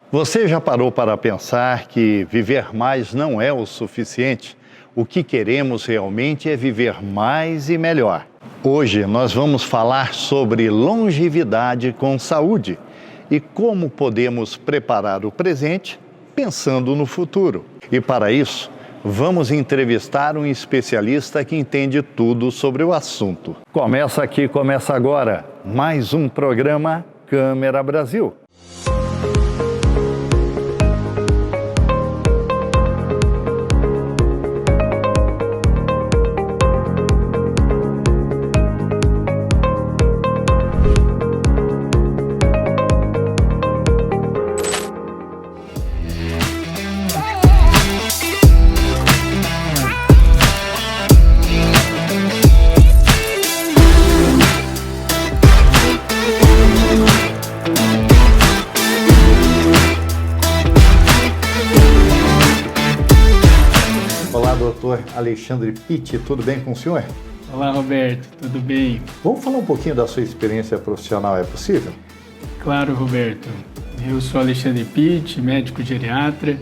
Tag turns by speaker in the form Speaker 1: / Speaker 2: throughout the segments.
Speaker 1: Você já parou para pensar que viver mais não é o suficiente? O que queremos realmente é viver mais e melhor. Hoje nós vamos falar sobre longevidade com saúde e como podemos preparar o presente pensando no futuro. E para isso, vamos entrevistar um especialista que entende tudo sobre o assunto. Começa agora mais um programa Câmera Brasil. Doutor Alexandre Pitti, tudo bem com o senhor?
Speaker 2: Olá, Roberto, tudo bem?
Speaker 1: Vamos falar um pouquinho da sua experiência profissional, é possível?
Speaker 2: Claro, Roberto. Eu sou Alexandre Pitti, médico geriatra,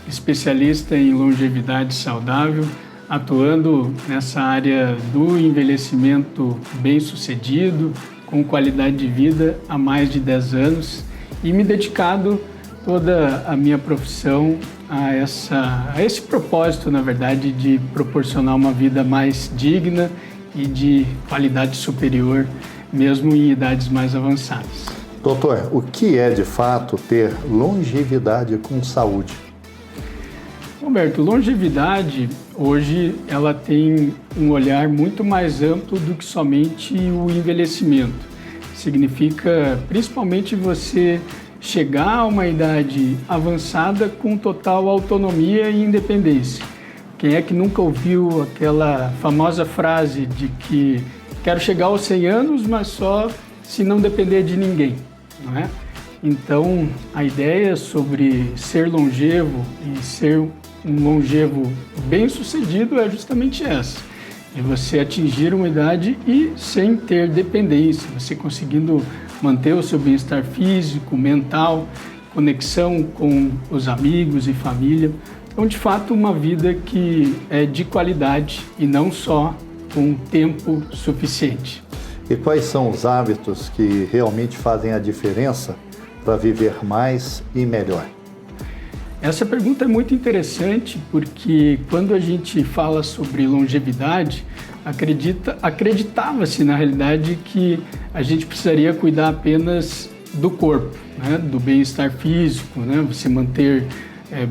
Speaker 2: especialista em longevidade saudável, atuando nessa área do envelhecimento bem-sucedido, com qualidade de vida há mais de 10 anos e me dedicado toda a minha profissão a esse propósito, na verdade, de proporcionar uma vida mais digna e de qualidade superior, mesmo em idades mais avançadas.
Speaker 1: Doutor, o que é de fato ter longevidade com saúde?
Speaker 2: Roberto, longevidade hoje ela tem um olhar muito mais amplo do que somente o envelhecimento. Significa principalmente você chegar a uma idade avançada com total autonomia e independência. Quem é que nunca ouviu aquela famosa frase de que quero chegar aos 100 anos, mas só se não depender de ninguém, não é? Então, a ideia sobre ser longevo e ser um longevo bem-sucedido é justamente essa, de você atingir uma idade e sem ter dependência, você conseguindo manter o seu bem-estar físico, mental, conexão com os amigos e família. Então, de fato, uma vida que é de qualidade e não só com tempo suficiente.
Speaker 1: E quais são os hábitos que realmente fazem a diferença para viver mais e melhor?
Speaker 2: Essa pergunta é muito interessante porque quando a gente fala sobre longevidade, acreditava-se na realidade que a gente precisaria cuidar apenas do corpo, né? Do bem-estar físico, né? Você manter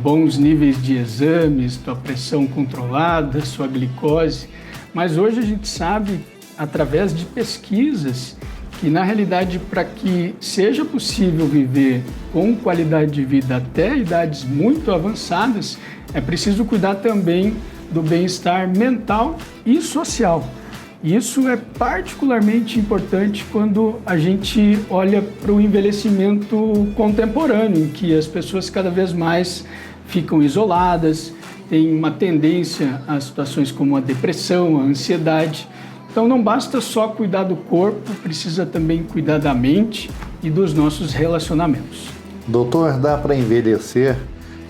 Speaker 2: bons níveis de exames, sua pressão controlada, sua glicose. Mas hoje a gente sabe, através de pesquisas, que na realidade para que seja possível viver com qualidade de vida até idades muito avançadas, é preciso cuidar também do bem-estar mental e social. Isso é particularmente importante quando a gente olha para o envelhecimento contemporâneo, em que as pessoas cada vez mais ficam isoladas, têm uma tendência a situações como a depressão, a ansiedade. Então não basta só cuidar do corpo, precisa também cuidar da mente e dos nossos relacionamentos.
Speaker 1: Doutor, dá para envelhecer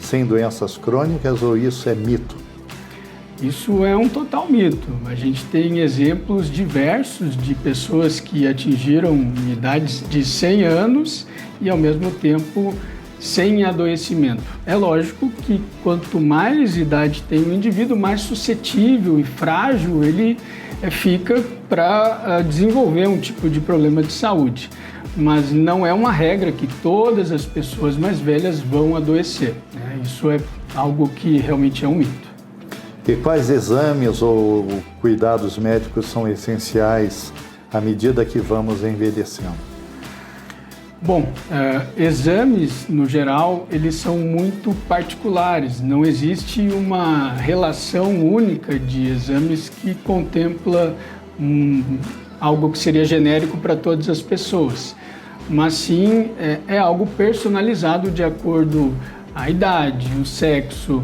Speaker 1: sem doenças crônicas ou isso é mito?
Speaker 2: Isso é um total mito. A gente tem exemplos diversos de pessoas que atingiram idades de 100 anos e, ao mesmo tempo, sem adoecimento. É lógico que quanto mais idade tem o indivíduo, mais suscetível e frágil ele fica para desenvolver um tipo de problema de saúde. Mas não é uma regra que todas as pessoas mais velhas vão adoecer, né? Isso é algo que realmente é um mito.
Speaker 1: E quais exames ou cuidados médicos são essenciais à medida que vamos envelhecendo?
Speaker 2: Bom, exames, no geral, eles são muito particulares. Não existe uma relação única de exames que contempla algo que seria genérico para todas as pessoas. Mas sim, é algo personalizado de acordo à idade, o sexo,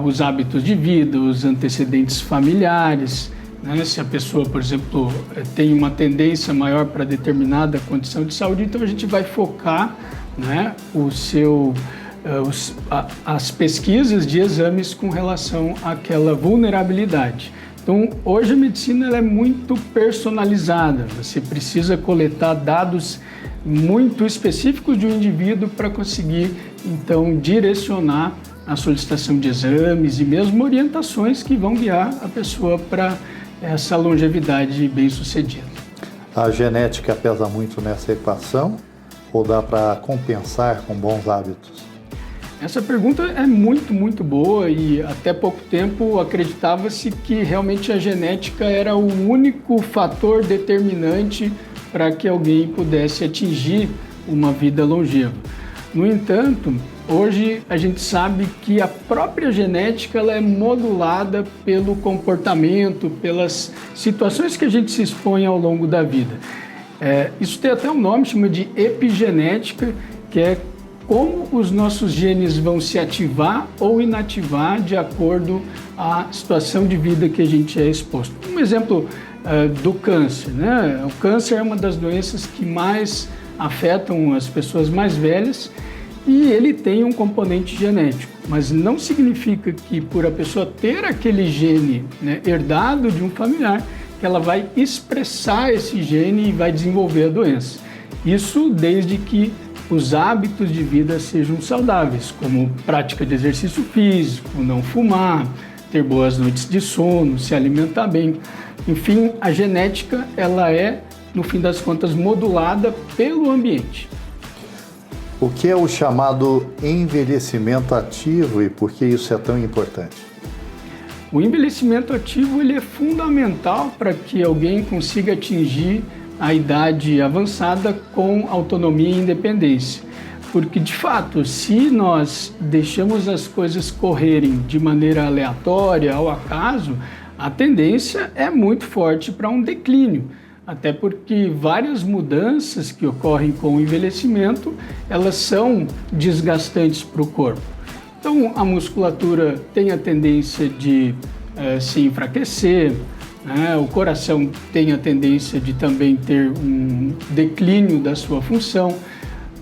Speaker 2: os hábitos de vida, os antecedentes familiares, né? Se a pessoa, por exemplo, tem uma tendência maior para determinada condição de saúde, então a gente vai focar, né, o seu as pesquisas de exames com relação àquela vulnerabilidade. Então, hoje a medicina ela é muito personalizada, você precisa coletar dados muito específicos de um indivíduo para conseguir, então, direcionar a solicitação de exames e mesmo orientações que vão guiar a pessoa para essa longevidade bem-sucedida.
Speaker 1: A genética pesa muito nessa equação ou dá para compensar com bons hábitos?
Speaker 2: Essa pergunta é muito boa e até pouco tempo acreditava-se que realmente a genética era o único fator determinante para que alguém pudesse atingir uma vida longeva. No entanto, hoje a gente sabe que a própria genética ela é modulada pelo comportamento, pelas situações que a gente se expõe ao longo da vida. Isso tem até um nome, chama de epigenética, que é como os nossos genes vão se ativar ou inativar de acordo à situação de vida que a gente é exposto. Um exemplo do câncer, né? O câncer é uma das doenças que mais afetam as pessoas mais velhas e ele tem um componente genético, mas não significa que por a pessoa ter aquele gene, né, herdado de um familiar, que ela vai expressar esse gene e vai desenvolver a doença. Isso desde que os hábitos de vida sejam saudáveis, como prática de exercício físico, não fumar, ter boas noites de sono, se alimentar bem. Enfim, a genética ela é, no fim das contas, modulada pelo ambiente.
Speaker 1: O que é o chamado envelhecimento ativo e por que isso é tão importante?
Speaker 2: O envelhecimento ativo ele é fundamental para que alguém consiga atingir a idade avançada com autonomia e independência. Porque, de fato, se nós deixamos as coisas correrem de maneira aleatória, ao acaso, a tendência é muito forte para um declínio. Até porque várias mudanças que ocorrem com o envelhecimento, elas são desgastantes para o corpo. Então, a musculatura tem a tendência de se enfraquecer, o coração tem a tendência de também ter um declínio da sua função.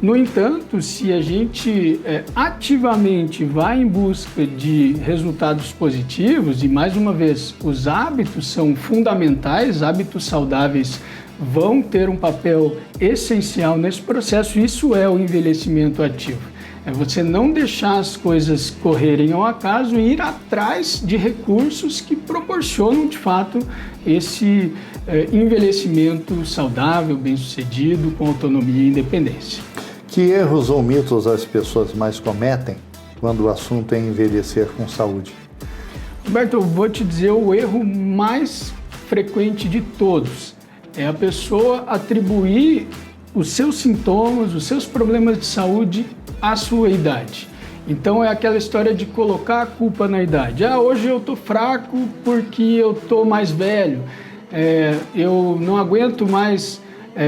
Speaker 2: No entanto, se a gente ativamente vai em busca de resultados positivos, e mais uma vez, os hábitos são fundamentais, hábitos saudáveis vão ter um papel essencial nesse processo, isso é o envelhecimento ativo. É você não deixar as coisas correrem ao acaso e ir atrás de recursos que proporcionam, de fato, esse envelhecimento saudável, bem-sucedido, com autonomia e independência.
Speaker 1: Que erros ou mitos as pessoas mais cometem quando o assunto é envelhecer com saúde?
Speaker 2: Roberto, eu vou te dizer o erro mais frequente de todos. É a pessoa atribuir os seus sintomas, os seus problemas de saúde à sua idade. Então é aquela história de colocar a culpa na idade. Hoje eu estou fraco porque eu estou mais velho. Eu não aguento mais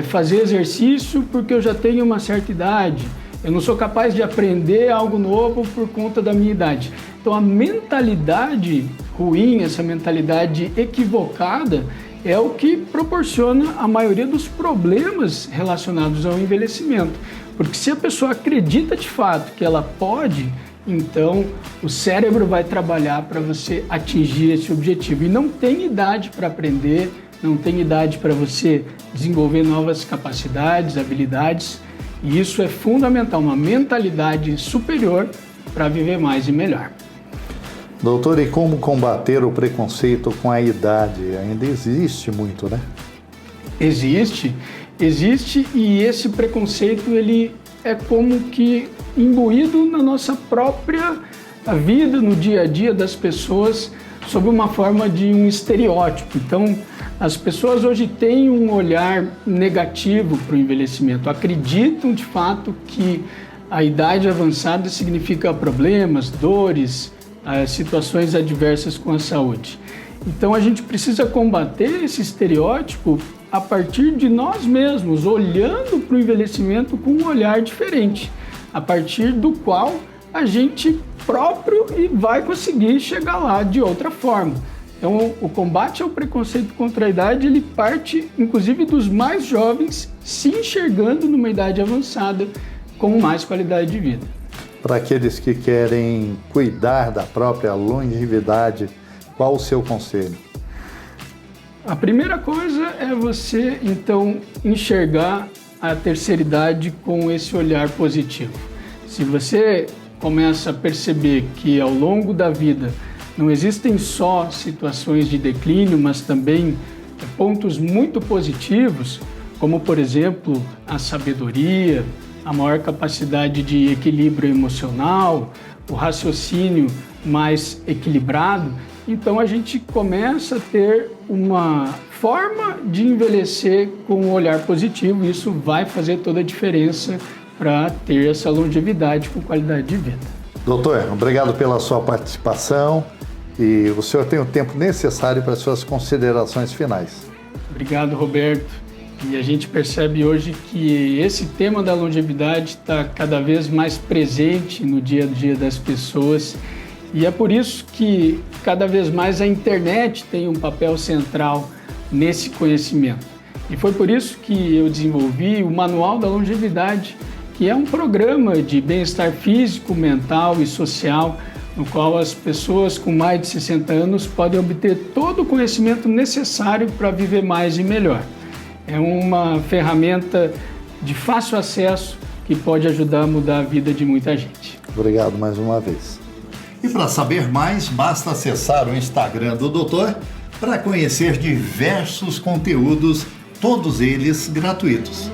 Speaker 2: fazer exercício porque eu já tenho uma certa idade. Eu não sou capaz de aprender algo novo por conta da minha idade. Então a mentalidade ruim, essa mentalidade equivocada, é o que proporciona a maioria dos problemas relacionados ao envelhecimento. Porque se a pessoa acredita de fato que ela pode, então o cérebro vai trabalhar para você atingir esse objetivo. E não tem idade para aprender, não tem idade para você desenvolver novas capacidades, habilidades. E isso é fundamental, uma mentalidade superior para viver mais e melhor.
Speaker 1: Doutor, e como combater o preconceito com a idade? Ainda existe muito, né?
Speaker 2: Existe e esse preconceito ele é como que imbuído na nossa própria vida, no dia a dia das pessoas, sob uma forma de um estereótipo. Então, as pessoas hoje têm um olhar negativo para o envelhecimento, acreditam de fato que a idade avançada significa problemas, dores, situações adversas com a saúde. Então a gente precisa combater esse estereótipo a partir de nós mesmos, olhando para o envelhecimento com um olhar diferente, a partir do qual a gente próprio vai conseguir chegar lá de outra forma. Então o combate ao preconceito contra a idade, ele parte inclusive dos mais jovens se enxergando numa idade avançada com mais qualidade de vida.
Speaker 1: para aqueles que querem cuidar da própria longevidade, qual o seu conselho?
Speaker 2: A primeira coisa é você, então, enxergar a terceira idade com esse olhar positivo. Se você começa a perceber que ao longo da vida não existem só situações de declínio, mas também pontos muito positivos, como, por exemplo, a sabedoria, a maior capacidade de equilíbrio emocional, o raciocínio mais equilibrado, então a gente começa a ter uma forma de envelhecer com um olhar positivo. Isso vai fazer toda a diferença para ter essa longevidade com qualidade de vida.
Speaker 1: Doutor, obrigado pela sua participação e o senhor tem o tempo necessário para suas considerações finais.
Speaker 2: Obrigado, Roberto. E a gente percebe hoje que esse tema da longevidade está cada vez mais presente no dia a dia das pessoas. E é por isso que cada vez mais a internet tem um papel central nesse conhecimento. E foi por isso que eu desenvolvi o Manual da Longevidade, que é um programa de bem-estar físico, mental e social, no qual as pessoas com mais de 60 anos podem obter todo o conhecimento necessário para viver mais e melhor. É uma ferramenta de fácil acesso que pode ajudar a mudar a vida de muita gente.
Speaker 1: Obrigado mais uma vez. E para saber mais, basta acessar o Instagram do doutor para conhecer diversos conteúdos, todos eles gratuitos.